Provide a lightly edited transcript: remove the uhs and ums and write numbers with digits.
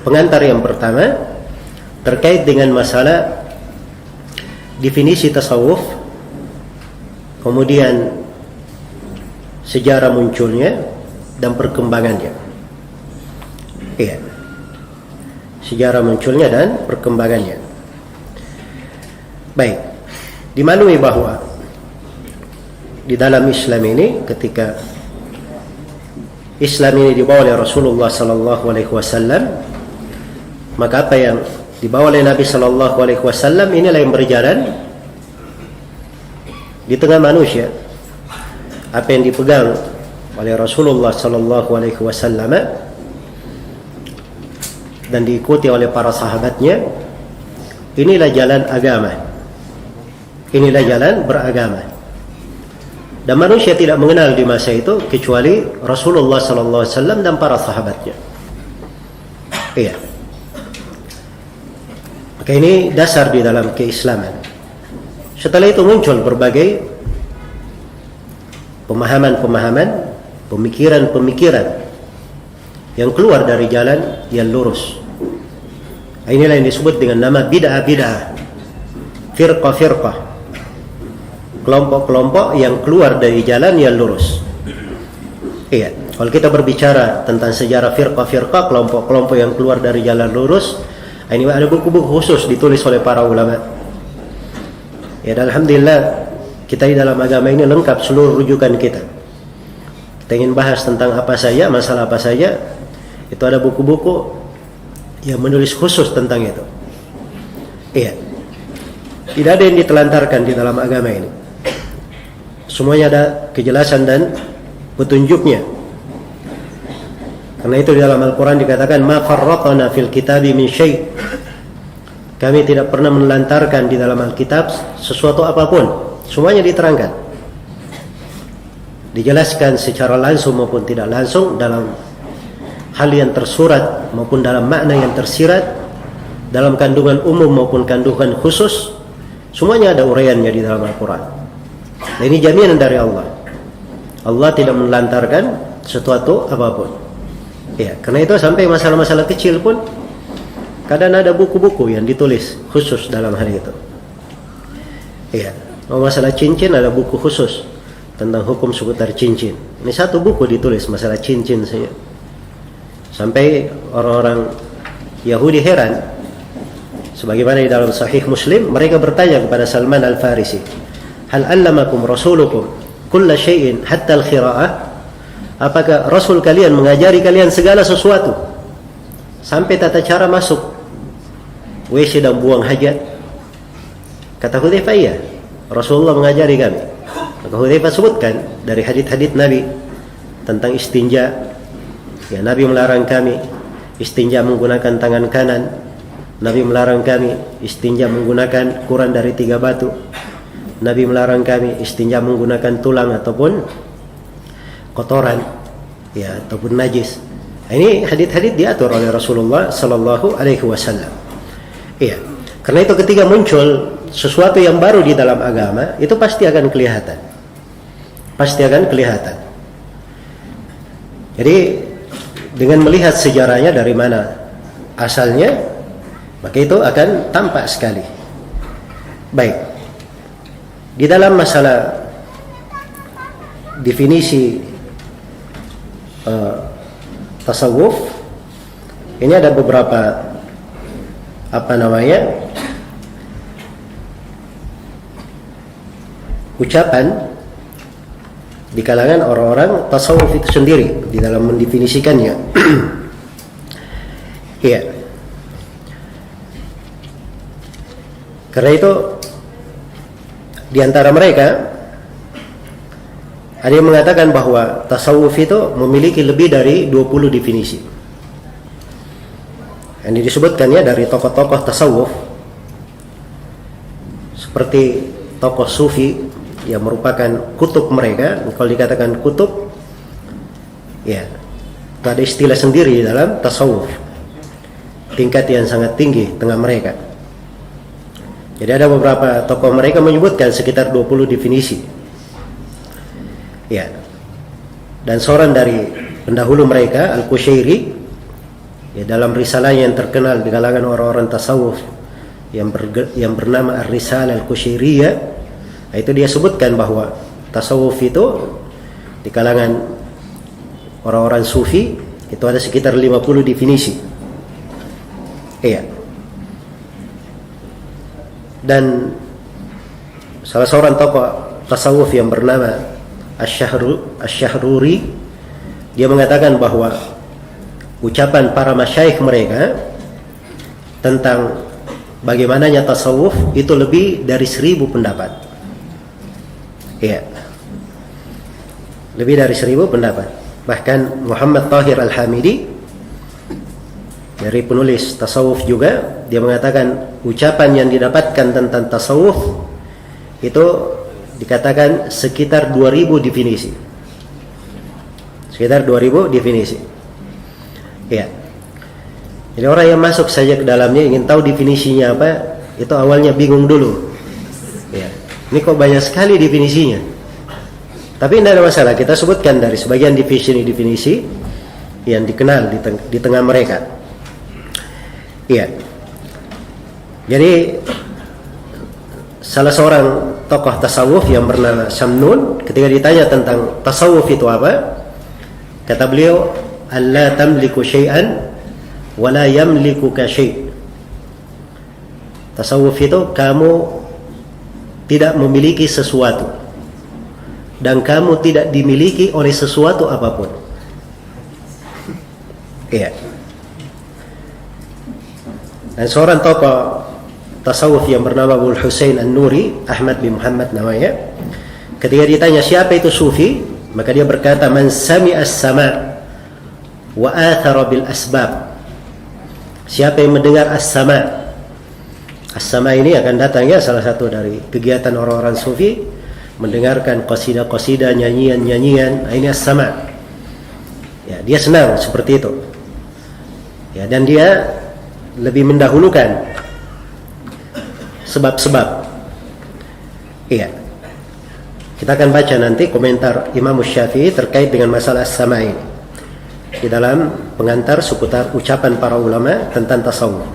pengantar yang pertama terkait dengan masalah definisi tasawuf, kemudian sejarah munculnya dan perkembangannya. Iya, sejarah munculnya dan perkembangannya. Baik, dimaklumi bahwa di dalam Islam ini, ketika Islam ini dibawa oleh Rasulullah sallallahu alaihi wasallam, maka apa yang dibawa oleh Nabi sallallahu alaihi wasallam inilah yang berjalan di tengah manusia. Apa yang dipegang oleh Rasulullah sallallahu alaihi wasallam dan diikuti oleh para sahabatnya, inilah jalan agama. Inilah jalan beragama. Dan manusia tidak mengenal di masa itu kecuali Rasulullah sallallahu alaihi wasallam dan para sahabatnya. Iya. Maka ini dasar di dalam keislaman. Setelah itu muncul berbagai pemahaman-pemahaman, pemikiran-pemikiran yang keluar dari jalan yang lurus. Inilah yang disebut dengan nama bid'ah-bid'ah, firqah-firqah, kelompok-kelompok yang keluar dari jalan yang lurus. Iya, kalau kita berbicara tentang sejarah firqah-firqah, kelompok-kelompok yang keluar dari jalan lurus, ini ada buku-buku khusus ditulis oleh para ulama. Ya, dan alhamdulillah kita di dalam agama ini lengkap seluruh rujukan kita. Kita ingin bahas tentang apa saja, masalah apa saja, itu ada buku-buku yang menulis khusus tentang itu. Iya, tidak ada yang ditelantarkan di dalam agama ini. Semuanya ada kejelasan dan petunjuknya. Karena itu di dalam Al-Quran dikatakan ma farratna fil kitabi min syai'. Kami tidak pernah menelantarkan di dalam Alkitab sesuatu apapun. Semuanya diterangkan, dijelaskan secara langsung maupun tidak langsung, dalam hal yang tersurat maupun dalam makna yang tersirat, dalam kandungan umum maupun kandungan khusus. Semuanya ada uraiannya di dalam Al-Quran. Nah, ini jaminan dari Allah. Allah tidak menelantarkan sesuatu apapun. Ya, karena itu sampai masalah-masalah kecil pun kadang ada buku-buku yang ditulis khusus dalam hal itu. Ya, masalah cincin ada buku khusus tentang hukum seputar cincin. Ini satu buku ditulis masalah cincin saja. Sampai orang-orang Yahudi heran. Sebagaimana di dalam Sahih Muslim, mereka bertanya kepada Salman Al-Farisi, "Hal 'allamakum rasulukum kulla syai'in hatta al-khira'ah?" Apakah Rasul kalian mengajari kalian segala sesuatu sampai tata cara masuk WC dan buang hajat? Kata Hudzaifah, iya, Rasulullah mengajari kami. Maka Hudzaifah sebutkan dari hadits-hadits Nabi tentang istinja. Ya, Nabi melarang kami istinja menggunakan tangan kanan. Nabi melarang kami istinja menggunakan kurang dari 3 batu. Nabi melarang kami istinja menggunakan tulang ataupun kotoran, ya, ataupun najis. Ini hadits-hadits diatur oleh Rasulullah sallallahu alaihi wasallam. Iya. Karena itu ketika muncul sesuatu yang baru di dalam agama, itu pasti akan kelihatan. Pasti akan kelihatan. Jadi dengan melihat sejarahnya dari mana asalnya, maka itu akan tampak sekali. Baik. Di dalam masalah definisi tasawuf ini ada beberapa ucapan di kalangan orang-orang tasawuf itu sendiri di dalam mendefinisikannya. Iya. Karena itu di antara mereka ada yang mengatakan bahwa tasawuf itu memiliki lebih dari 20 definisi. Yang disebutkannya dari tokoh-tokoh tasawuf seperti tokoh sufi yang merupakan kutub mereka. Kalau dikatakan kutub, ya, ada istilah sendiri dalam tasawuf, tingkat yang sangat tinggi tengah mereka. Jadi ada beberapa tokoh mereka menyebutkan sekitar 20 definisi. Ya. Dan seorang dari pendahulu mereka, Al-Qushairi, Ya, dalam risalahnya yang terkenal di kalangan orang-orang tasawuf yang bernama Ar-Risalah Al-Qushairiyah, itu dia sebutkan bahwa tasawuf itu di kalangan orang-orang sufi itu ada sekitar 50 definisi. Iya. Dan salah seorang tokoh tasawuf yang bernama Asy-Syahruri, dia mengatakan bahwa ucapan para masyayikh mereka tentang bagaimananya tasawuf itu lebih dari 1000 pendapat. Iya. Lebih dari 1000 pendapat. Bahkan Muhammad Tahir Al-Hamidi, dari penulis tasawuf juga, dia mengatakan ucapan yang didapatkan tentang tasawuf itu dikatakan sekitar 2000 definisi. Sekitar 2000 definisi. Ya. Jadi orang yang masuk saja ke dalamnya ingin tahu definisinya apa, itu awalnya bingung dulu. Ya. Ini kok banyak sekali definisinya. Tapi tidak ada masalah, kita sebutkan dari sebagian definisi yang dikenal di tengah mereka. Iya. Jadi salah seorang tokoh tasawuf yang bernama Samnun, ketika ditanya tentang tasawuf itu apa, kata beliau, "Alla tamliku syai'an wa la yamlikuka syai'." Tasawuf itu kamu tidak memiliki sesuatu dan kamu tidak dimiliki oleh sesuatu apapun. Iya. Dan seorang tokoh tasawuf yang bernama Abul Husain An-Nuri, Ahmad bin Muhammad namanya, ketika ditanya siapa itu sufi, maka dia berkata, "Man sami'a as-sama' wa athara bil asbab." Siapa yang mendengar as-sama'. As-sama' ini akan datang ya, salah satu dari kegiatan orang-orang sufi, mendengarkan qasidah-qasidah, nyanyian-nyanyian. Ini as-sama'. Ya, dia senang seperti itu. Ya, dan dia lebih mendahulukan sebab-sebab. Iya. Kita akan baca nanti komentar Imam Syafi'i terkait dengan masalah as-sama' ini di dalam pengantar seputar ucapan para ulama tentang tasawuf.